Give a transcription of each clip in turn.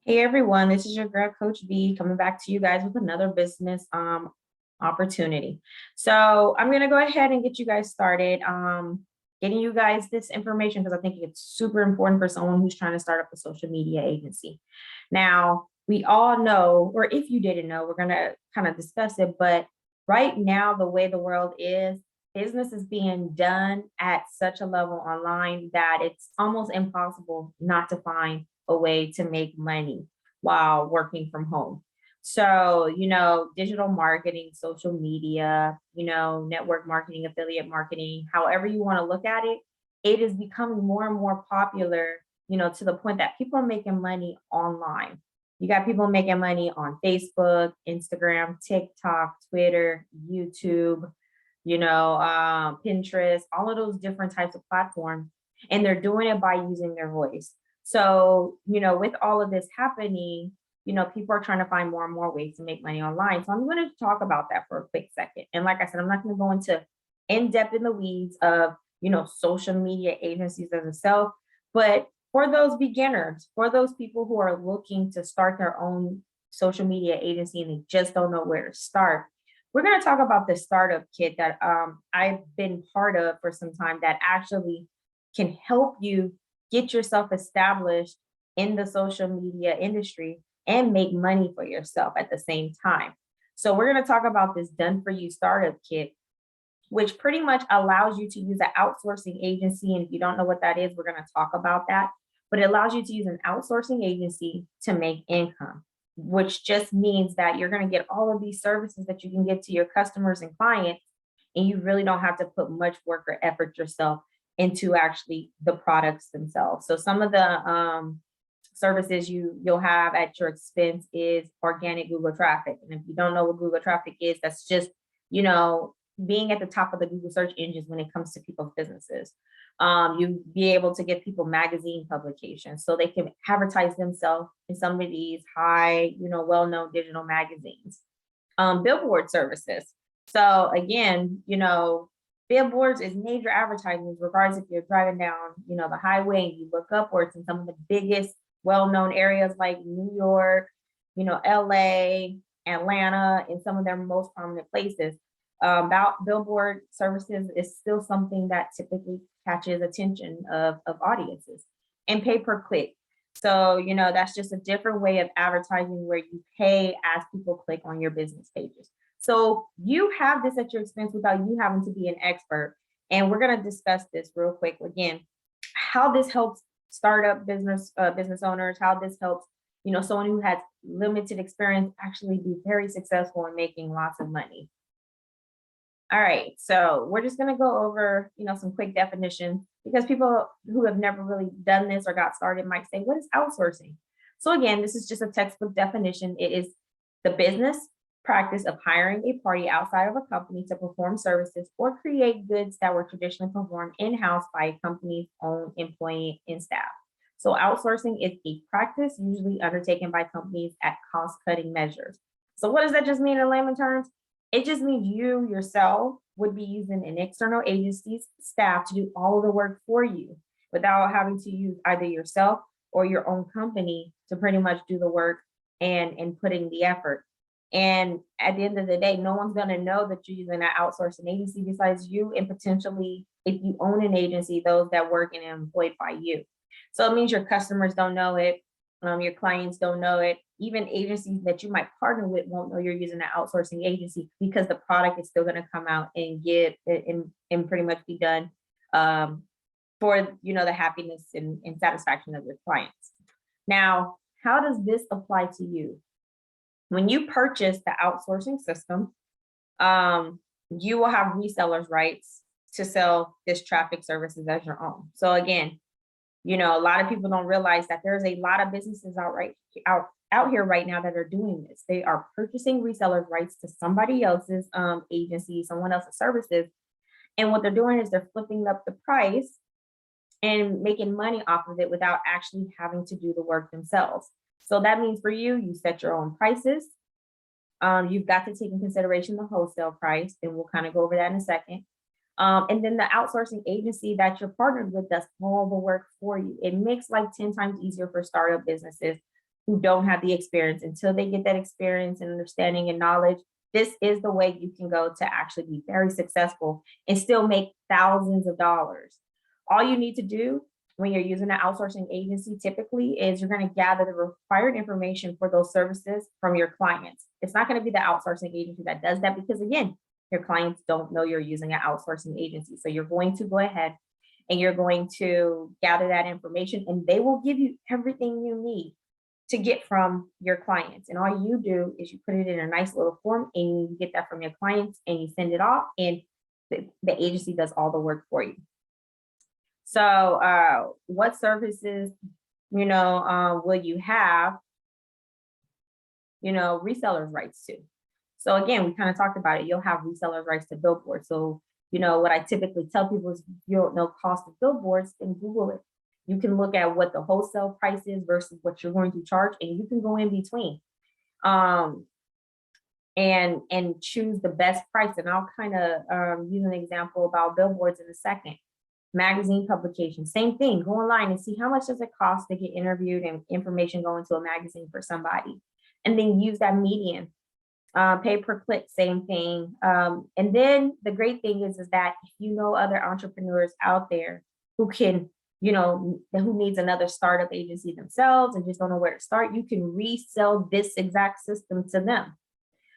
Hey everyone, this is your girl Coach V coming back to you guys with another business opportunity. So I'm gonna go ahead and get you guys started getting you guys this information because I think it's super important for someone who's trying to start up a social media agency. Now, we all know, or if you didn't know, we're gonna kind of discuss it, but right now the way the world is, business is being done at such a level online that it's almost impossible not to find a way to make money while working from home. So, digital marketing, social media, network marketing, affiliate marketing, however you want to look at it, it is becoming more and more popular, to the point that people are making money online. You got people making money on Facebook, Instagram, TikTok, Twitter, YouTube, Pinterest, all of those different types of platforms. And they're doing it by using their voice. So, with all of this happening, people are trying to find more and more ways to make money online. So I'm going to talk about that for a quick second. And like I said, I'm not going to go into in depth in the weeds of, social media agencies as itself, but for those beginners, for those people who are looking to start their own social media agency and they just don't know where to start, we're going to talk about the startup kit that I've been part of for some time that actually can help you get yourself established in the social media industry and make money for yourself at the same time. So we're going to talk about this done for you startup kit, which pretty much allows you to use an outsourcing agency. And if you don't know what that is, we're going to talk about that. But it allows you to use an outsourcing agency to make income, which just means that you're going to get all of these services that you can get to your customers and clients, and you really don't have to put much work or effort yourself into actually the products themselves. So some of the services you'll have at your expense is organic Google traffic. And if you don't know what Google traffic is, that's just, being at the top of the Google search engines when it comes to people's businesses. You be able to get people magazine publications so they can advertise themselves in some of these high, well-known digital magazines. Billboard services. So again, billboards is major advertising, regardless if you're driving down, the highway and you look upwards in some of the biggest well-known areas like New York, LA, Atlanta, and some of their most prominent places. About billboard services is still something that typically catches attention of audiences, and pay per click. So, that's just a different way of advertising where you pay as people click on your business pages. So you have this at your expense without you having to be an expert. And we're going to discuss this real quick again, how this helps startup business owners, how this helps, someone who has limited experience actually be very successful in making lots of money. All right, so we're just going to go over, some quick definitions because people who have never really done this or got started might say, what is outsourcing? So again, this is just a textbook definition. It is the business practice of hiring a party outside of a company to perform services or create goods that were traditionally performed in-house by a company's own employee and staff. So outsourcing is a practice usually undertaken by companies at cost-cutting measures. So what does that just mean in layman terms? It just means you yourself would be using an external agency's staff to do all of the work for you without having to use either yourself or your own company to pretty much do the work and put in the effort. And at the end of the day, no one's going to know that you're using an outsourcing agency besides you, and potentially, if you own an agency, those that work and employed by you. So it means your customers don't know it. Your clients don't know it. Even agencies that you might partner with won't know you're using an outsourcing agency because the product is still going to come out and get and pretty much be done for the happiness and satisfaction of your clients. Now, how does this apply to you? When you purchase the outsourcing system, you will have resellers rights to sell this traffic services as your own. So again, a lot of people don't realize that there's a lot of businesses out here right now that are doing this. They are purchasing resellers rights to somebody else's agency, someone else's services. And what they're doing is they're flipping up the price and making money off of it without actually having to do the work themselves. So that means for you, you set your own prices. You've got to take in consideration the wholesale price, and we'll kind of go over that in a second. And then the outsourcing agency that you're partnered with does all the work for you. It makes life 10 times easier for startup businesses who don't have the experience. Until they get that experience and understanding and knowledge, this is the way you can go to actually be very successful and still make thousands of dollars. All you need to do when you're using an outsourcing agency typically is you're going to gather the required information for those services from your clients. It's not going to be the outsourcing agency that does that because, again, your clients don't know you're using an outsourcing agency. So you're going to go ahead and you're going to gather that information, and they will give you everything you need to get from your clients. And all you do is you put it in a nice little form and you get that from your clients and you send it off, and the agency does all the work for you. So what services, will you have, resellers rights to? So again, we kind of talked about it. You'll have resellers rights to billboards. So, what I typically tell people is, if you don't know cost of billboards, then Google it. You can look at what the wholesale price is versus what you're going to charge, and you can go in between and choose the best price. And I'll kind of use an example about billboards in a second. Magazine publication, same thing. Go online and see how much does it cost to get interviewed and information go into a magazine for somebody, and then use that medium. Pay per click, same thing. And then the great thing is that if you know other entrepreneurs out there who can, who needs another startup agency themselves and just don't know where to start, you can resell this exact system to them.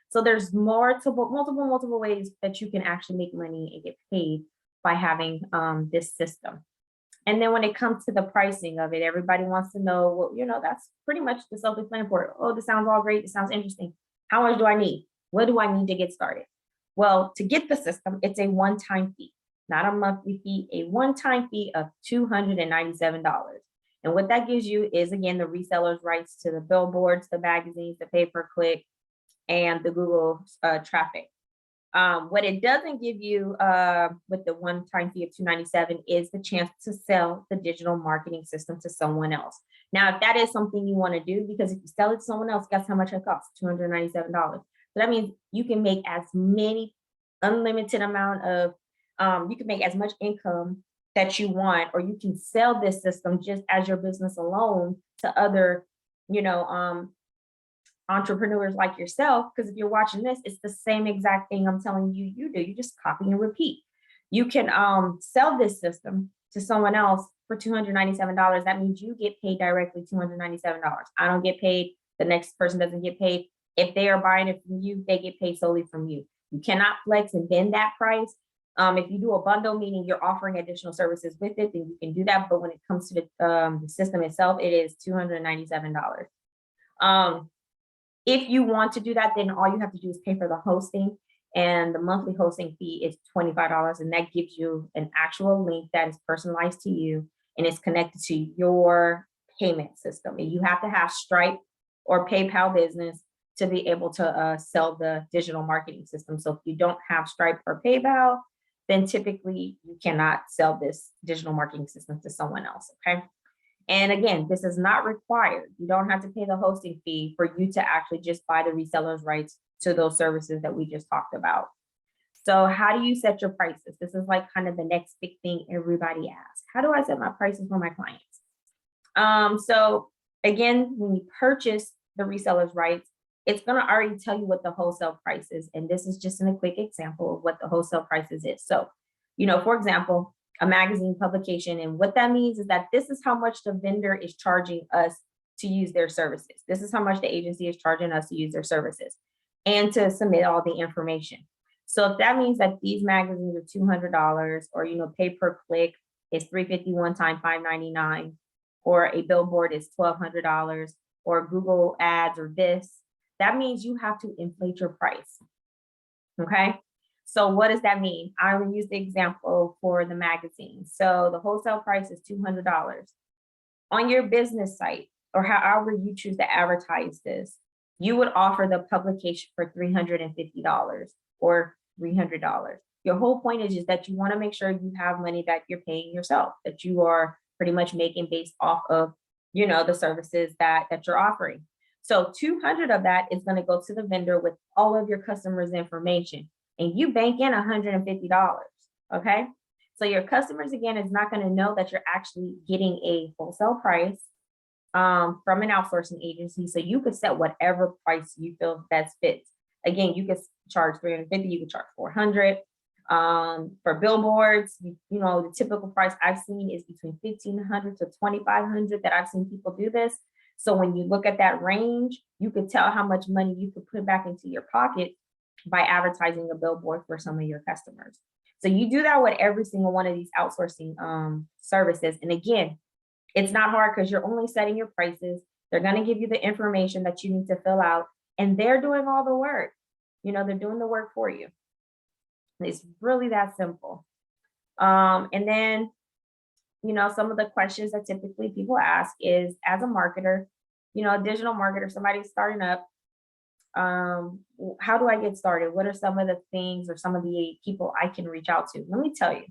So there's multiple ways that you can actually make money and get paid by having this system. And then when it comes to the pricing of it, everybody wants to know, well, that's pretty much the self-explanatory. Oh, this sounds all great. It sounds interesting. How much do I need? What do I need to get started? Well, to get the system, it's a one-time fee, not a monthly fee, a one-time fee of $297. And what that gives you is, again, the resellers' rights to the billboards, the magazines, the pay-per-click, and the Google traffic. What it doesn't give you with the one-time fee of $297 is the chance to sell the digital marketing system to someone else. Now, if that is something you want to do, because if you sell it to someone else, guess how much it costs? $297. So that means you can make as many unlimited amount of, you can make as much income that you want, or you can sell this system just as your business alone to other, entrepreneurs like yourself. Because if you're watching this, it's the same exact thing I'm telling you do. You just copy and repeat. You can sell this system to someone else for $297. That means you get paid directly $297. I don't get paid. The next person doesn't get paid. If they are buying it from you, they get paid solely from you. You cannot flex and bend that price. If you do a bundle, meaning you're offering additional services with it, then you can do that. But when it comes to the system itself, it is $297. If you want to do that, then all you have to do is pay for the hosting, and the monthly hosting fee is $25. And that gives you an actual link that is personalized to you and is connected to your payment system. And you have to have Stripe or PayPal business to be able to sell the digital marketing system. So if you don't have Stripe or PayPal, then typically you cannot sell this digital marketing system to someone else, okay? And again, this is not required. You don't have to pay the hosting fee for you to actually just buy the resellers' rights to those services that we just talked about. So how do you set your prices? This is like kind of the next big thing everybody asks. How do I set my prices for my clients? So again, when you purchase the resellers' rights, it's going to already tell you what the wholesale price is. And this is just a quick example of what the wholesale prices is. So, for example, a magazine publication. And what that means is that this is how much the vendor is charging us to use their services. This is how much the agency is charging us to use their services and to submit all the information. So if that means that these magazines are $200, or, pay per click is $350 one time, $599, or a billboard is $1,200, or Google ads or this, that means you have to inflate your price. Okay. So what does that mean? I will use the example for the magazine. So the wholesale price is $200. On your business site, or however you choose to advertise this, you would offer the publication for $350 or $300. Your whole point is just that you want to make sure you have money that you're paying yourself, that you are pretty much making based off of, the services that you're offering. So 200 of that is going to go to the vendor with all of your customers' information, and you bank in $150. Okay. So your customers, again, is not going to know that you're actually getting a wholesale price. from an outsourcing agency. So you could set whatever price you feel best fits. Again, you could charge 350, you could charge 400. For billboards, you know, the typical price I've seen is between 1,500 to 2,500 that I've seen people do this. So when you look at that range, you could tell how much money you could put back into your pocket by advertising a billboard for some of your customers. So you do that with every single one of these outsourcing services. And again, it's not hard because you're only setting your prices. They're going to give you the information that you need to fill out, and they're doing all the work. You know, they're doing the work for you. It's really that simple. And then, you know, some of the questions that typically people ask is, as a marketer, you know, a digital marketer, somebody's starting up, how do I get started? What are some of the things or some of the people I can reach out to? Let me tell you,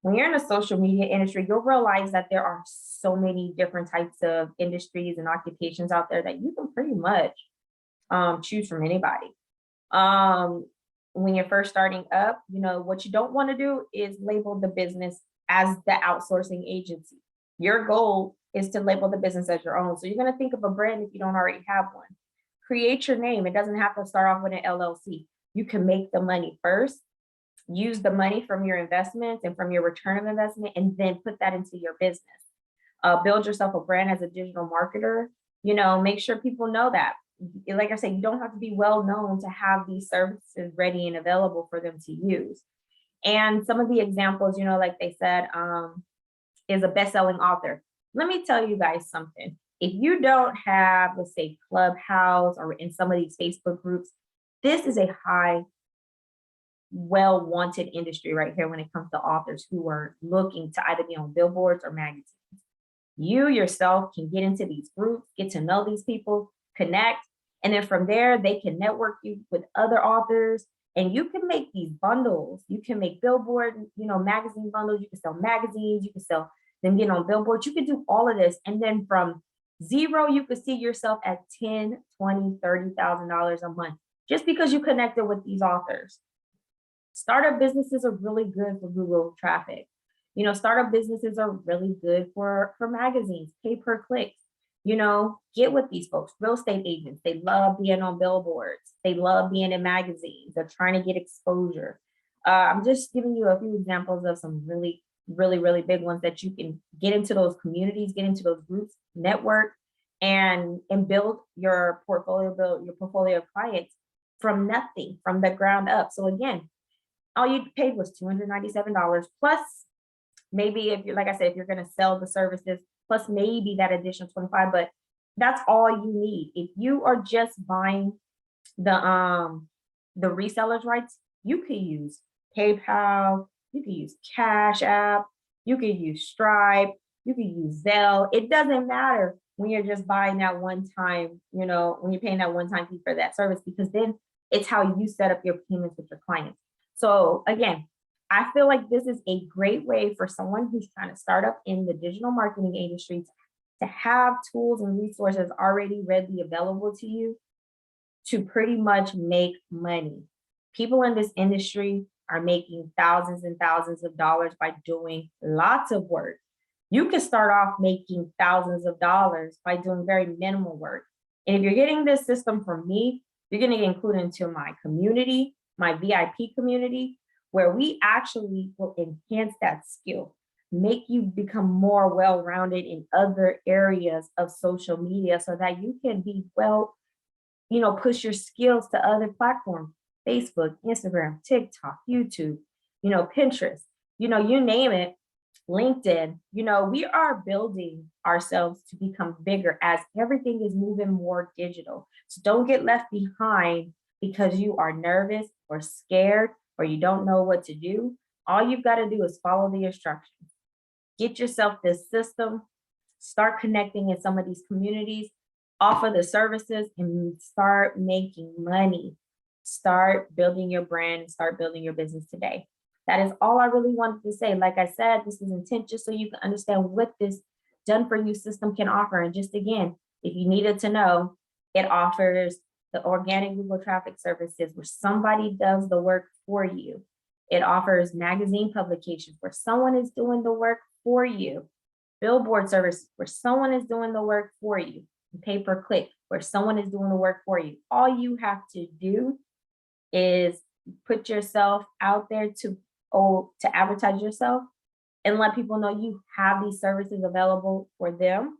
when you're in the social media industry, you'll realize that there are so many different types of industries and occupations out there that you can pretty much choose from anybody. When you're first starting up, you know, what you don't want to do is label the business as the outsourcing agency. Your goal is to label the business as your own. So you're going to think of a brand if you don't already have one. Create your name. It doesn't have to start off with an LLC. You can make the money first, use the money from your investments and from your return of investment, and then put that into your business. Build yourself a brand as a digital marketer. You know, make sure people know that. Like I said, you don't have to be well known to have these services ready and available for them to use. And some of the examples, you know, like they said, is a best-selling author. Let me tell you guys something. If you don't have, let's say, Clubhouse or in some of these Facebook groups, this is a high, well-wanted industry right here when it comes to authors who are looking to either be on billboards or magazines. You yourself can get into these groups, get to know these people, connect, and then from there, they can network you with other authors, and you can make these bundles. You can make billboard, you know, magazine bundles. You can sell magazines. You can sell them getting on billboards. You can do all of this, and then from zero, you could see yourself at $10, $20, $30,000 a month just because you connected with these authors. Startup businesses are really good for Google traffic. You know, startup businesses are really good for magazines, pay per click. You know, get with these folks, real estate agents. They love being on billboards. They love being in magazines. They're trying to get exposure. I'm just giving you a few examples of some really, really, really big ones that you can get into those communities, get into those groups, network, and build your portfolio, build your portfolio of clients from nothing, from the ground up. So again, all you paid was $297 plus maybe if you're, like I said, if you're going to sell the services, plus maybe that additional 25, but that's all you need. If you are just buying the resellers rights, you could use PayPal, you could use Cash App, you could use Stripe, you could use Zelle. It doesn't matter when you're just buying that one time, you know, when you're paying that one-time fee for that service, because then it's how you set up your payments with your clients. So again, I feel like this is a great way for someone who's trying to start up in the digital marketing industry to have tools and resources already readily available to you to pretty much make money. People in this industry are making thousands and thousands of dollars by doing lots of work. You can start off making thousands of dollars by doing very minimal work. And if you're getting this system from me, you're going to get included into my community, my VIP community, where we actually will enhance that skill, make you become more well-rounded in other areas of social media so that you can be well, you know, push your skills to other platforms, Facebook, Instagram, TikTok, YouTube, you know, Pinterest, you know, you name it, LinkedIn. You know, we are building ourselves to become bigger as everything is moving more digital. So don't get left behind because you are nervous or scared or you don't know what to do. All you've got to do is follow the instructions. Get yourself this system, start connecting in some of these communities, offer the services, and start making money. Start building your brand, start building your business today. That is all I really wanted to say. Like I said, this is intent just so you can understand what this done for you system can offer. And just again, if you needed to know, it offers the organic Google traffic services where somebody does the work for you. It offers magazine publications where someone is doing the work for you. Billboard service where someone is doing the work for you. Pay per click where someone is doing the work for you. All you have to do is put yourself out there to advertise yourself and let people know you have these services available for them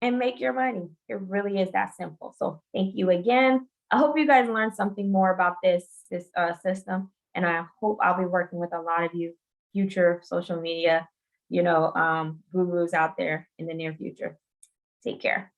and make your money. It really is that simple. So thank you again. I hope you guys learned something more about this system, and I hope I'll be working with a lot of you future social media, gurus out there in the near future. Take care.